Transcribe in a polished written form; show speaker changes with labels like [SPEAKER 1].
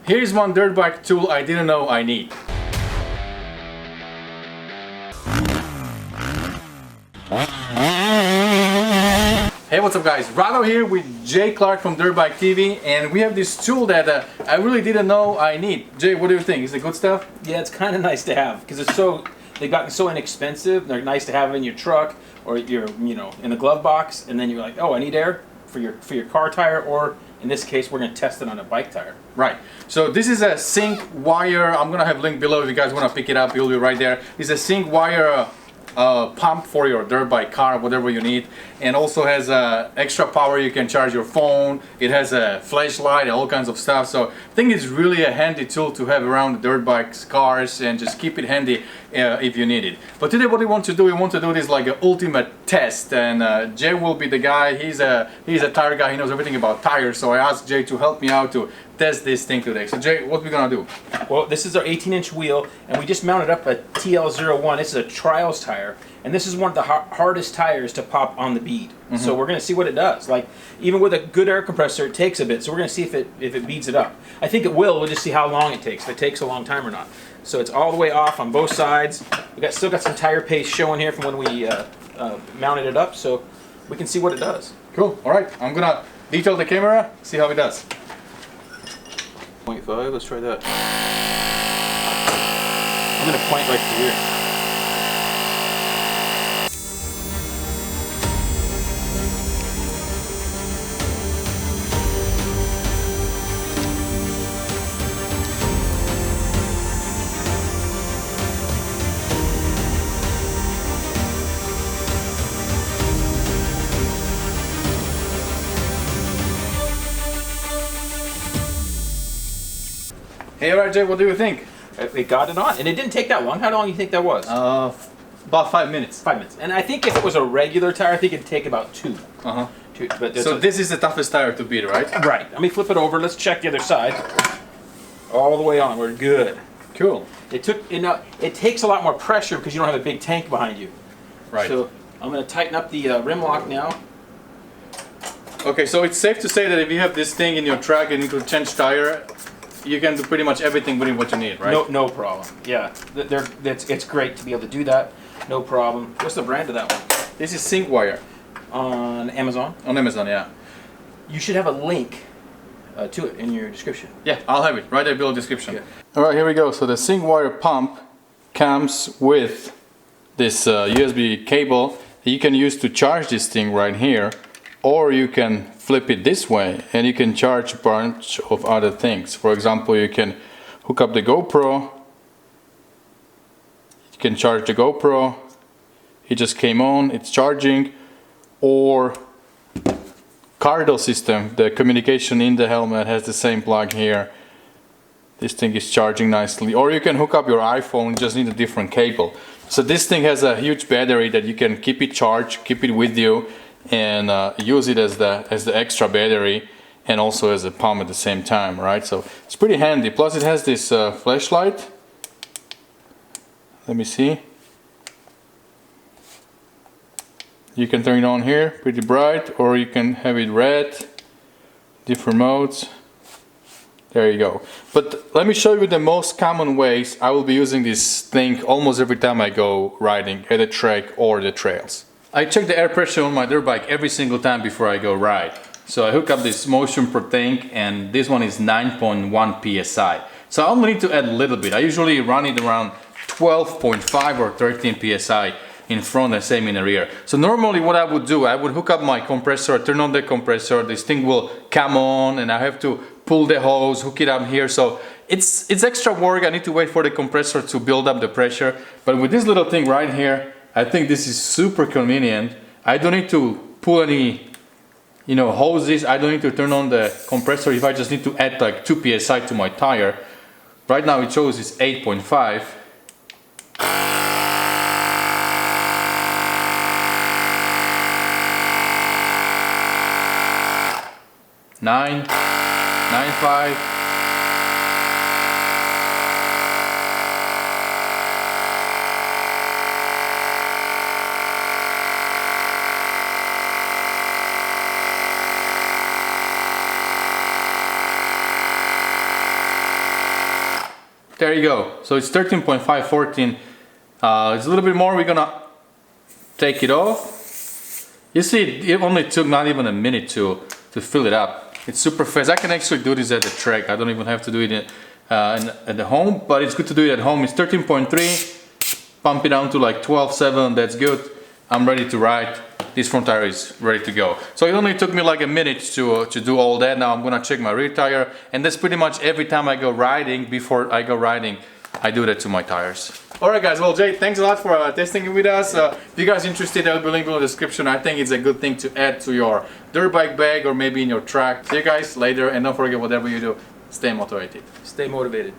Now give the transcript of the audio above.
[SPEAKER 1] Here's one dirt bike tool I didn't know I need. Hey, what's up guys? Rado here with Jay Clark from Dirt Bike TV, and we have this tool that I really didn't know I need. Jay, what do you think? Is it good stuff?
[SPEAKER 2] Yeah, it's kind of nice to have because they've gotten so inexpensive. They're nice to have in your truck or your, in the glove box, and then you're like, oh, I need air for your car tire, or in this case, we're going to test it on a bike tire.
[SPEAKER 1] Right. So this is a sync wire. I'm going to have a link below if you guys want to pick it up. It'll be right there. It's a sync wire pump for your dirt bike car, whatever you need, and also has extra power. You can charge your phone. It has a flashlight, all kinds of stuff. So I think it's really a handy tool to have around the dirt bikes, cars, and just keep it handy if you need it. But today what we want to do this like an ultimate test, and Jay will be the guy. He's a tire guy. He knows everything about tires. So I asked Jay to help me out to test this thing today. So Jay, what we gonna do?
[SPEAKER 2] Well, this is our 18-inch wheel, and we just mounted up a TL01. This is a trials tire, and this is one of the hardest tires to pop on the bead. Mm-hmm. So we're gonna see what it does. Like, even with a good air compressor, it takes a bit. So we're gonna see if it beads it up. I think it will. We'll just see how long it takes. If it takes a long time or not. So it's all the way off on both sides. We still got some tire paste showing here from when we mounted it up, so we can see what it does.
[SPEAKER 1] Cool. All right. I'm gonna detail the camera. See how it does.
[SPEAKER 2] 0.5, let's try that. I'm going to point right here.
[SPEAKER 1] Hey, RJ, what do you think?
[SPEAKER 2] It got it on, and it didn't take that long. How long do you think that was?
[SPEAKER 1] About 5 minutes.
[SPEAKER 2] 5 minutes. And I think if it was a regular tire, I think it'd take about 2.
[SPEAKER 1] Uh-huh.
[SPEAKER 2] So
[SPEAKER 1] this is the toughest tire to beat, right?
[SPEAKER 2] Right. Let me flip it over. Let's check the other side. All the way on. We're good.
[SPEAKER 1] Cool.
[SPEAKER 2] It takes a lot more pressure because you don't have a big tank behind you.
[SPEAKER 1] Right.
[SPEAKER 2] So I'm going to tighten up the rim lock now.
[SPEAKER 1] Okay, so it's safe to say that if you have this thing in your truck and you need to change tire, you can do pretty much everything within what you need, right?
[SPEAKER 2] No problem. Yeah, it's great to be able to do that. No problem. What's the brand of that one?
[SPEAKER 1] This is sync wire.
[SPEAKER 2] On Amazon?
[SPEAKER 1] On Amazon, yeah.
[SPEAKER 2] You should have a link to it in your description.
[SPEAKER 1] Yeah, I'll have it right there below the description.
[SPEAKER 2] Yeah.
[SPEAKER 1] All right, here we go. So the sync wire pump comes with this USB cable that you can use to charge this thing right here, or you can flip it this way and you can charge a bunch of other things. For example, you can hook up the GoPro. You can charge the GoPro. It just came on, it's charging. Or Cardo system, the communication in the helmet has the same plug here. This thing is charging nicely. Or you can hook up your iPhone, you just need a different cable. So this thing has a huge battery that you can keep it charged, keep it with you, and use it as the extra battery and also as a pump at the same time, right? So it's pretty handy. Plus it has this flashlight. Let me see. You can turn it on here, pretty bright, or you can have it red, different modes. There you go. But let me show you the most common ways I will be using this thing almost every time I go riding at a track or the trails. I check the air pressure on my dirt bike every single time before I go ride. So I hook up this Motion Pro tank, and this one is 9.1 psi. So I only need to add a little bit. I usually run it around 12.5 or 13 psi in front and same in the rear. So normally what I would do, I would hook up my compressor, turn on the compressor, this thing will come on and I have to pull the hose, hook it up here. So it's extra work. I need to wait for the compressor to build up the pressure. But with this little thing right here, I think this is super convenient. I don't need to pull any hoses. I don't need to turn on the compressor if I just need to add like 2 psi to my tire. Right now it shows it's 8.5. 9.5. There you go. So it's 13.5, 14. It's a little bit more. We're gonna take it off. You see, it only took not even a minute to fill it up. It's super fast. I can actually do this at the track. I don't even have to do it at the home, but it's good to do it at home. It's 13.3. Pump it down to like 12.7. That's good. I'm ready to ride. This front tire is ready to go. So it only took me like a minute to do all that. Now I'm gonna check my rear tire, and that's pretty much every time I go riding. Before I go riding, I do that to my tires. Alright guys, well Jay, thanks a lot for testing it with us. If you guys are interested, there will be a link below the description. I think it's a good thing to add to your dirt bike bag or maybe in your truck. See you guys later, and don't forget, whatever you do, stay motivated.
[SPEAKER 2] Stay motivated.